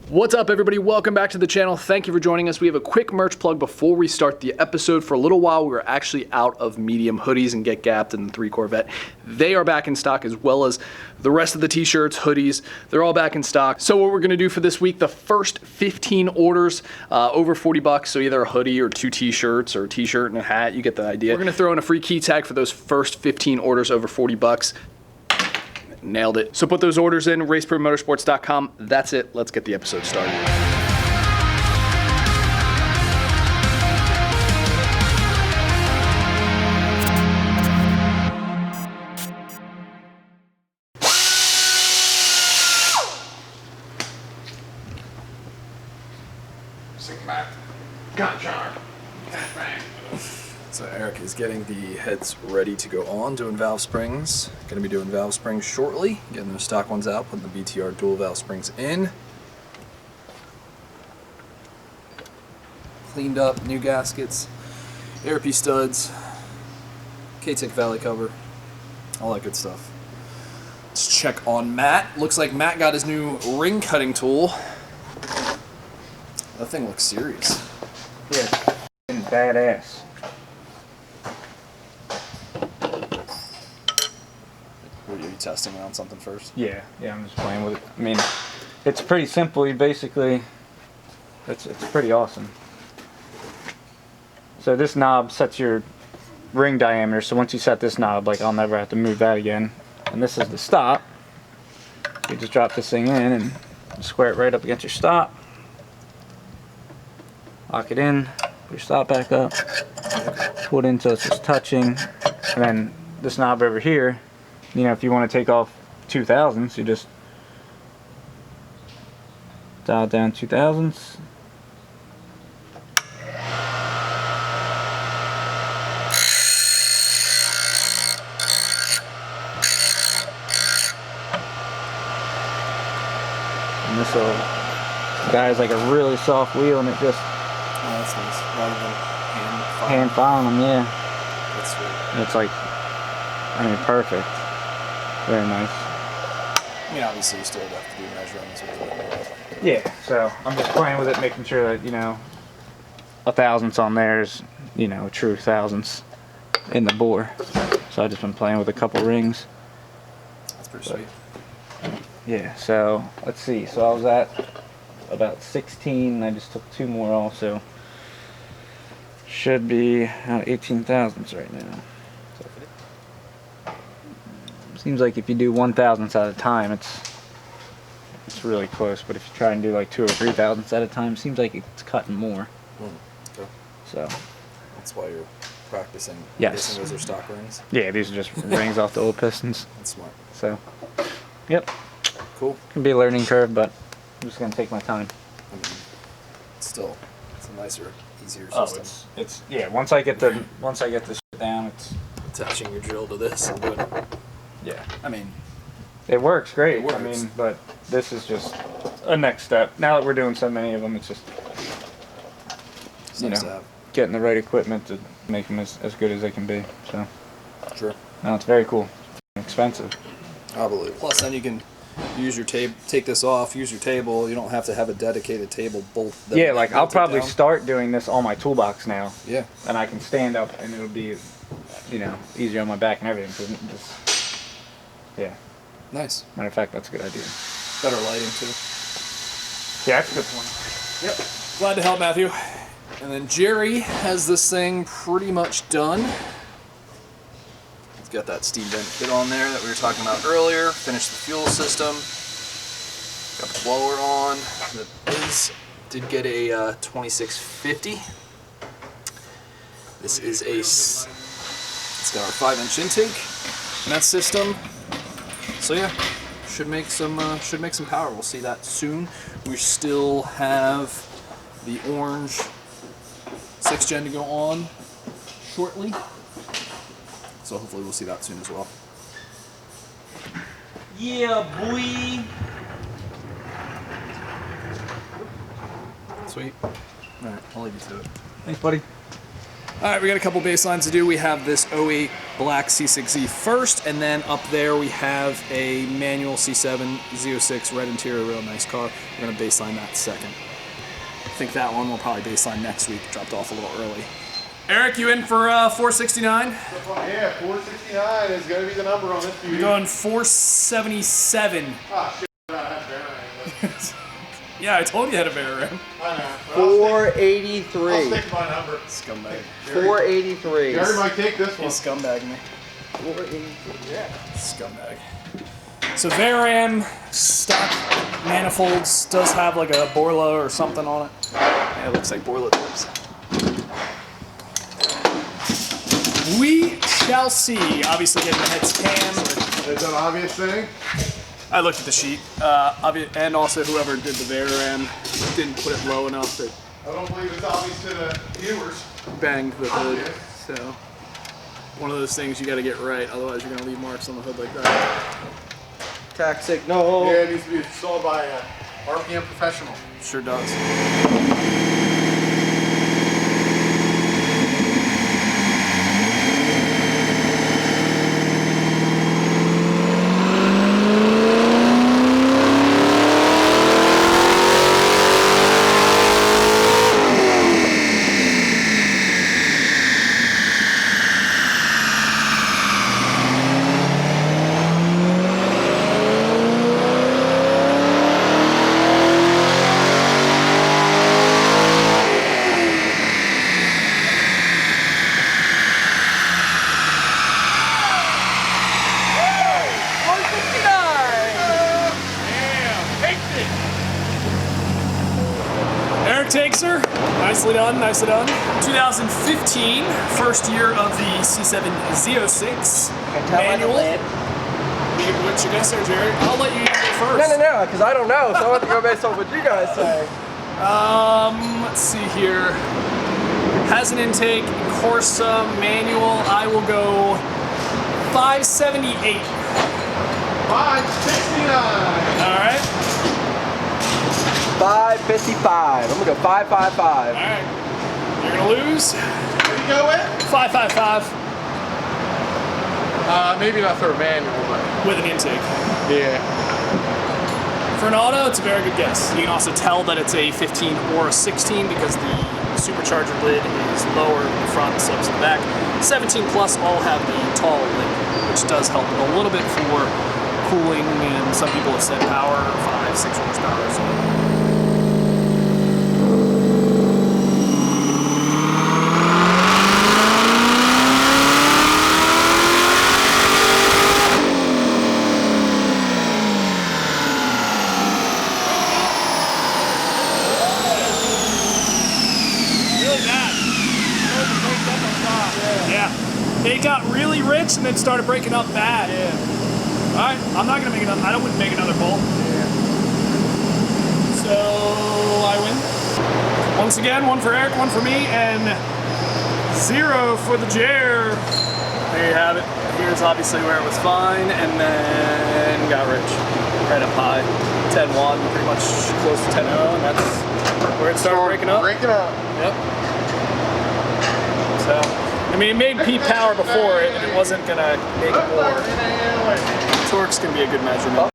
What's up, everybody? Welcome back to the channel. Thank you for joining us. We have a quick merch plug before we start the episode. For a little while, we were actually out of medium hoodies and Get Gapped and the 3 Corvette. They are back in stock, as well as the rest of the t-shirts, hoodies. They're all back in stock. So what we're gonna do for this week, the first 15 orders over 40 bucks, so either a hoodie or 2 t-shirts or a t-shirt and a hat, you get the idea. We're gonna throw in a free key tag for those first 15 orders over 40 bucks. Nailed it. So put those orders in, racepromotorsports.com. That's it. Let's get the episode started. So Eric is getting the heads ready to go on, doing valve springs. Going to be doing valve springs shortly, getting those stock ones out, putting the BTR dual valve springs in. Cleaned up, new gaskets, ARP studs, K-Tick valley cover, all that good stuff. Let's check on Matt. Looks like Matt got his new ring cutting tool. That thing looks serious. Yeah, it's badass. Are you testing it on something first? Yeah, I'm just playing with it. I mean, it's pretty simple. You basically, it's pretty awesome. So this knob sets your ring diameter. So once you set this knob, like I'll never have to move that again. And this is the stop. You just drop this thing in and square it right up against your stop. Lock it in. Put your stop back up. Pull it in so it's just touching. And then this knob over here. You know, if you want to take off 2000s, you just dial down 2000s. And this little guy is like a really soft wheel, and it just that's nice. Rather than hand filing them, yeah. That's sweet. And it's like, I mean, perfect. Very nice. I mean, obviously you still have to do measurements with it. Yeah, so I'm just playing with it, making sure that, you know, a thousandths on there is, you know, true thousandths in the bore. So I've just been playing with a couple rings. That's pretty sweet. Yeah, so let's see. So I was at about 16, and I just took 2 more off, so should be at 18 thousandths right now. Seems like if you do 1,000ths at a time, it's really close. But if you try and do like 2 or 3 thousandths at a time, seems like it's cutting more. Okay. So that's why you're practicing. Yes. Those are stock rings. Yeah, these are just rings off the old pistons. That's smart. So, yep. Cool. Can be a learning curve, but I'm just gonna take my time. I mean, still, it's a nicer, easier Oh, system. it's yeah. Once I get this shit down, it's Attaching your drill to this and doing it. yeah. I mean, It works great. It works. I mean, but this is just a next step. Now that we're doing so many of them, it's just it's you nice know, to have. getting the right equipment to make them as good as they can be. So Sure. no, it's very cool. Expensive. I believe. Plus, then you can use your table, take this off, use your table. You don't have to have a dedicated table bolt. Yeah, like I'll bolt it probably down. start doing this on my toolbox now, Yeah. and I can stand up, and it'll be, you know, easier on my back and everything. So just, yeah. Nice. Matter of fact, that's a good idea. Better lighting too. Yeah, that's a good point. Yep. Glad to help, Matthew. And then Jerry has this thing pretty much done. He's got that steam vent kit on there that we were talking about earlier. Finished the fuel system. Got the blower on. Did get a 2650. This is it's got our 5-inch intake in that system. So yeah, should make some power. We'll see that soon. We still have the orange 6th gen to go on shortly. So hopefully we'll see that soon as well. Yeah, boy. Sweet. Alright, I'll leave you to it. Thanks, buddy. Alright, we got a couple baselines to do. We have this 08 black C6Z first, and then up there we have a manual C7 Z06 red interior, real nice car. We're gonna baseline that second. I think that one will probably baseline next week. Dropped off a little early. Eric, you in for 469? Yeah, 469 is going to be the number on this beauty. You're going 477. Ah, shit, I have bearing. Yeah, I told you I had a bear rim. I know. 483. I'll stick my number. Scumbag. 483. Jerry might take this He one. scumbag me. 483. Yeah. Scumbag. So Veram stock manifolds does have like a Borla or something on it. Yeah, it looks like Borla tips. We shall see. Obviously getting the heads cam. It's an obvious thing. I looked at the sheet. And also whoever did the Veram didn't put it low enough that I don't believe it's obvious to the viewers. banged the hood. Obvious. So one of those things you got to get right, otherwise you're gonna leave marks on the hood like that. Tax signal. Yeah, it needs to be installed by a RPM professional. Sure does. Eric takes her. Nicely done, nicely done. 2015, first year of the C7 Z06 manual. What's your guess there, Jerry? I'll let you go first. No, because I don't know, so I want to go based on what you guys say. Let's see here. Has an intake, Corsa manual. I will go 578. 569. All right. 555. I'm gonna go 555. All right. You're gonna lose. What do you go with? 555 Maybe not for a manual, but with an intake. yeah. For an auto, it's a very good guess. You can also tell that it's a 15 or a 16 because the supercharger lid is lower in the front, slopes in the back. 17 plus all have the tall lid, which does help a little bit for cooling, and some people have said power, 5-6 horsepower. So. It got really rich and then started breaking up bad. Yeah. All right, I'm not gonna make another. I wouldn't make another bowl. Yeah. So I win. Once again, one for Eric, one for me, and 0 for the Jer. There you have it. Here's obviously where it was fine, and then got rich. Right up high. 10-1, pretty much close to 10-0, and that's where it started breaking up. Breaking up. Yep. So, I mean, it made peak power before it, and it wasn't gonna make it more. Torque's gonna be a good measurement.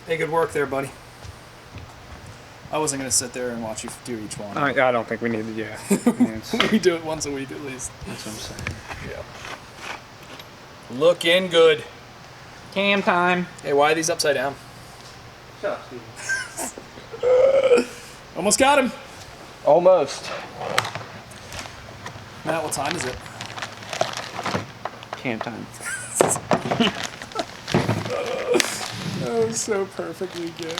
Hey, good work there, buddy. I wasn't gonna sit there and watch you do each one. I don't think we need to, yeah. We do it once a week at least. That's what I'm saying. Yeah. Looking good. Cam time. Hey, why are these upside down? Shut up, Steve. Almost got him. Almost. Matt, what time is it? Cam time. That was so perfectly good.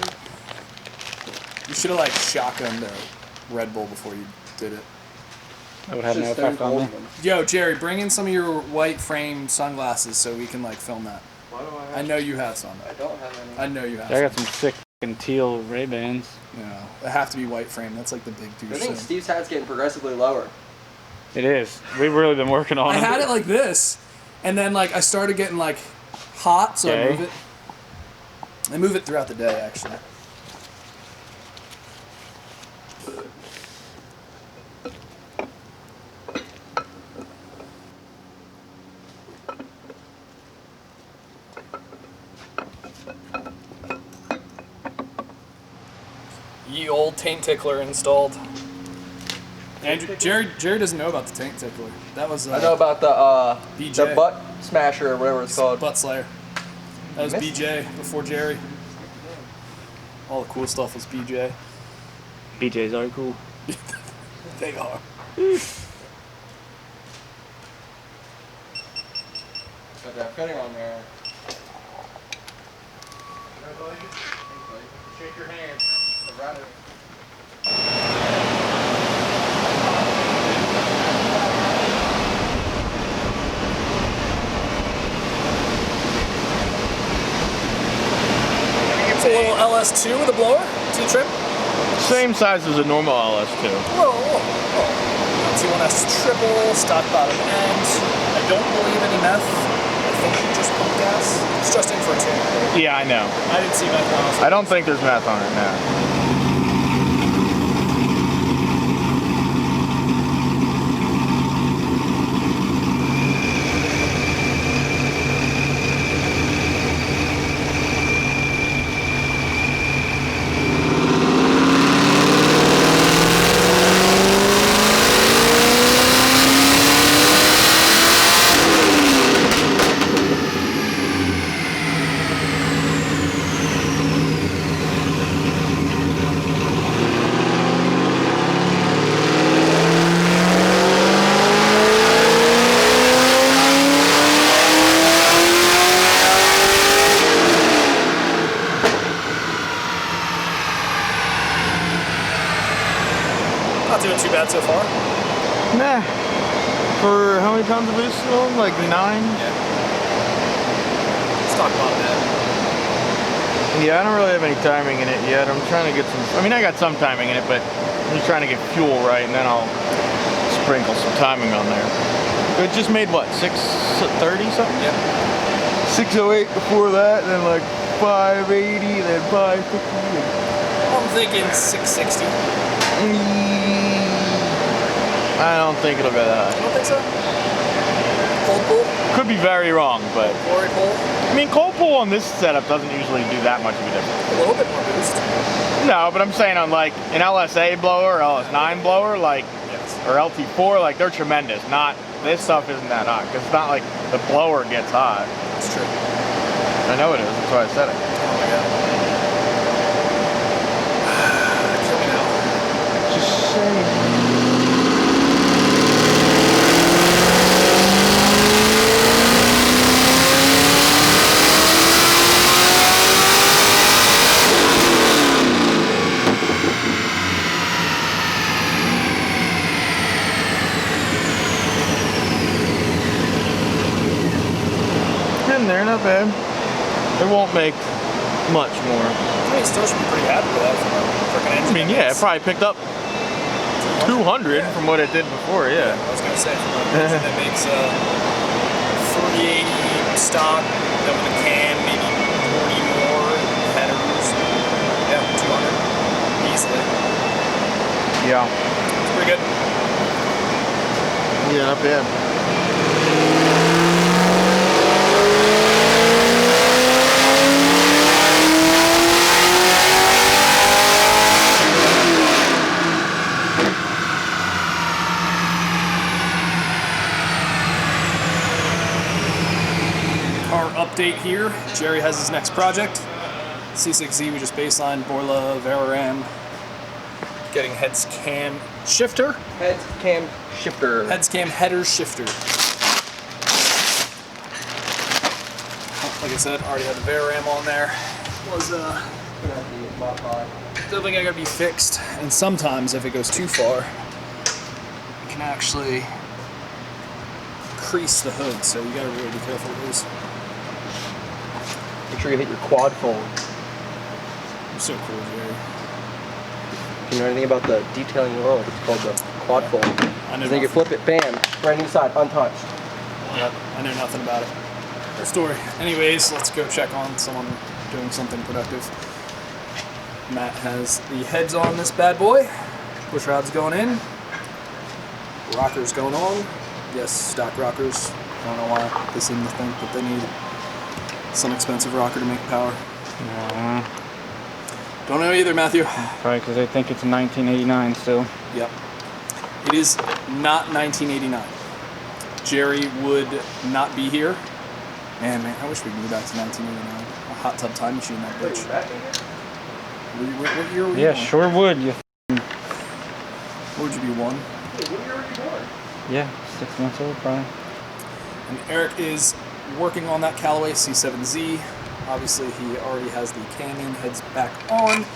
You should have like shotgunned a Red Bull before you did it. That would have no effect on me. Yo, Jerry, bring in some of your white frame sunglasses so we can like film that. Why do I have? I know you have some. I don't have any. I know you have I got some. some sick and teal Ray-Bans. No, they have to be white frame. That's like the big douche I think thing. Steve's hat's getting progressively lower. It is. We've really been working on I it. had it like this, and then like I started getting like hot, so I Okay. move it. I move it throughout the day, actually. Ye old taint tickler installed. Andrew, Jerry doesn't know about the taint tickler. That was I know about BJ. the butt smasher or whatever it's called. Butt Slayer. That was BJ before Jerry. All the cool stuff was BJ. BJ's are cool. They are. Got that fitting on there. Shake your hand. Around it. It's a little LS2 with a blower, T-trim. Same size as a normal LS2. Whoa. T1S triple, stock bottom end. I don't believe any meth. I think just pump gas. It's just in for a tune. Yeah, I know. I didn't see meth on it. I don't think there's meth on it now. Not doing too bad so far. Nah. For how many pounds of boost on? Like 9? Stock bottom end. Yeah, I don't really have any timing in it yet. I'm trying to get some, I mean, I got some timing in it, but I'm just trying to get fuel right, and then I'll sprinkle some timing on there. It just made what, 630 something? Yep. 608 before that, and then like 580, then 550. I'm thinking 660. I don't think it'll go that high. You don't think so? Cold pull? Could be very wrong, but Glory pull? I mean, cold pull on this setup doesn't usually do that much of a difference. A little bit more boost. No, but I'm saying on like an LSA blower or LS9 blower, like, Yes. or LT4, like they're tremendous. Not, this stuff isn't that hot, because it's not like the blower gets hot. That's true. I know it is, that's why I said it. Oh my god. Kill me now. Just saying. In there, not bad. It won't make much more. I mean, still should be pretty happy with that for a freaking engine. I mean, yeah, it probably picked up 200 from what it did before, yeah. I was gonna say for an engine that makes 380 stock, then with a cam, maybe 40 more headers. Yeah, 200 easily. Yeah. It's pretty good. Yeah, not bad. Car update here. Jerry has his next project. C6Z, we just baseline Borla Veraram. Getting heads cam shifter. Head cam shifter. Heads cam header shifter. Like I said, already had the Veraram on there. Was definitely gotta be fixed. And sometimes if it goes too far, you can actually crease the hood, so you gotta really be careful with these. Make sure you hit your quad fold. I'm so cool, Jerry. If you know anything about the detailing world, it's called the quad fold. I know And then you flip it, bam, brand new side, untouched. Yep, I know nothing about it. Her story. Anyways, let's go check on someone doing something productive. Matt has the heads on this bad boy. Push rod's going in. Rockers going on. Yes, stock rockers. I don't know why they seem to think that they need some expensive rocker to make power. Don't know either, Matthew. Probably because I think it's 1989 still. Yep. It is not 1989. Jerry would not be here. Man, I wish we could go back to 1989. A hot tub time machine, that bitch. What year were you Yeah, born? sure would. You. What would you be, 1? Yeah, 6 months old probably. And Eric is working on that Callaway C7Z. Obviously, he already has the cam in, heads back on.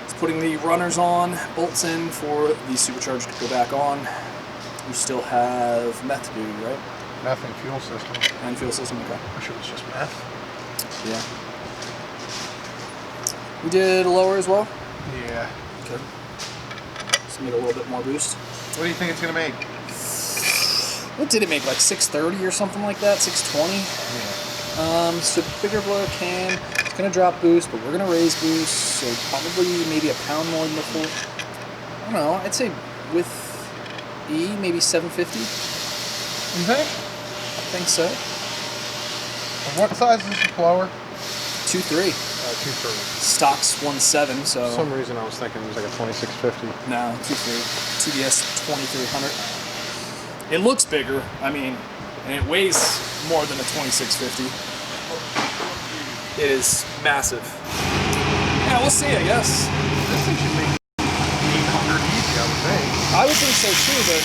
He's putting the runners on, bolts in for the supercharger to go back on. You still have meth to do, right? Meth and fuel system. And fuel system, okay. I wish it was just meth. Yeah. We did a lower as well. Yeah. Okay. Just need a little bit more boost. What do you think it's gonna make? What did it make? Like 630 or something like that? 620? So bigger blower can. It's gonna drop boost, but we're gonna raise boost. So probably maybe a pound more than before. I don't know. I'd say with E, maybe 750. You think? I think so. And what size is the blower? 2.3. 2.3. Stock's 1.7, so. For some reason I was thinking it was like a 2650. No, 2.3. TDS 2300. It looks bigger, I mean, and it weighs more than a 2650. It is massive. Yeah, we'll see, I guess. This thing should make 800 easy, I would think. I would think so too, but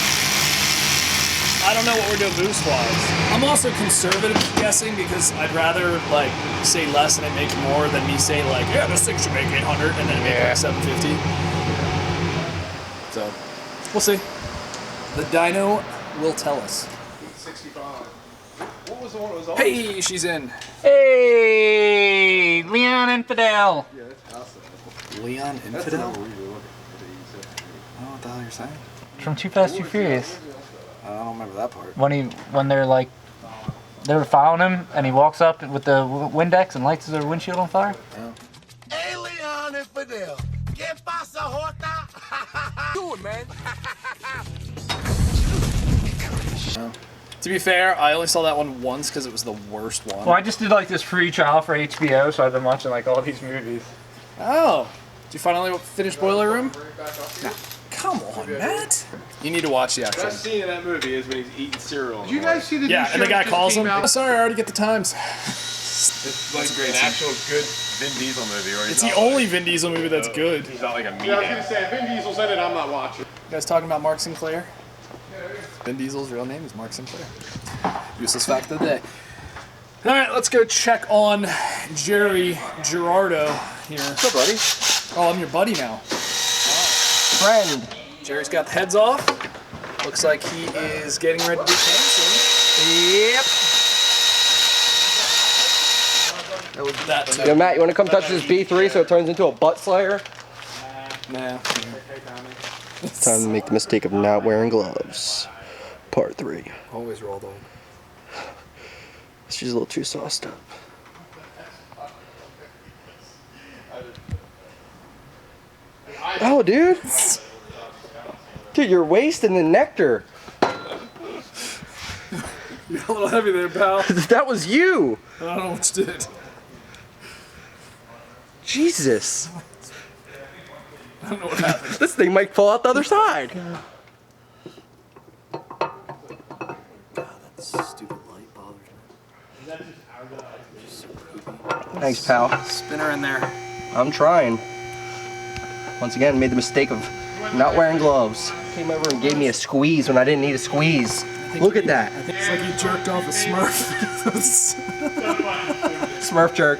I don't know what we're doing boost-wise. I'm also conservative guessing because I'd rather like say less and it make more than me say like, yeah, this thing should make 800 and then it make like 750. So, we'll see. The dyno will tell us. 65. What was the one that was on? Hey, she's in. Hey, Leon Infidel. Yeah, that's awesome. Leon That's the Infidel? number we were looking I for. don't know what the hell you're saying. From Too Fast, Too Furious. I don't remember that part. When they're like, they were following him, and he walks up with the Windex and lights his windshield on fire. Hey, Leon and Fidel. ¿Qué pasa, Jota? Do it, man. To be fair, I only saw that one once because it was the worst one. Well, I just did like this free trial for HBO, so I've been watching like all these movies. Oh. Did you finally finish Boiler Room? Nah. Come on, Matt. You need to watch the actual. Best scene in that movie is when he's eating cereal. Did you guys see the new Yeah, show and the guy that just calls came him. out? Oh, sorry, I already get the times. It's like a great an scene. actual good Vin Diesel movie. Where he's It's the not only like, Vin Diesel movie that's good. He's not like a Yeah, I was gonna meathead. say, if Vin Diesel's in it, I'm not watching. You guys talking about Mark Sinclair? Vin Diesel's real name is Mark Sinclair. Useless fact of the day. All right, let's go check on Jerry Gerardo here. What's up, buddy? Oh, I'm your buddy now. Friend. Jerry's got the heads off. Looks like he is getting ready to do cam soon. Yep. That too. Yo, Matt, you want to come touch this B3 so it turns into a butt slayer? Nah. Time to make the mistake of not wearing gloves. Part 3. Always roll though. She's a little too sauced up. Oh, dude. Dude, you're wasting the nectar. You're a little heavy there, pal. That was you. I don't know what you did. Jesus. I don't know what happened. This thing might fall out the other side. God, that stupid light bothers me. Thanks, pal. Spinner in there. I'm trying. Once again, made the mistake of not wearing gloves. Came over and gave me a squeeze when I didn't need a squeeze. Look at that. It's like you jerked off a Smurf. Smurf jerk.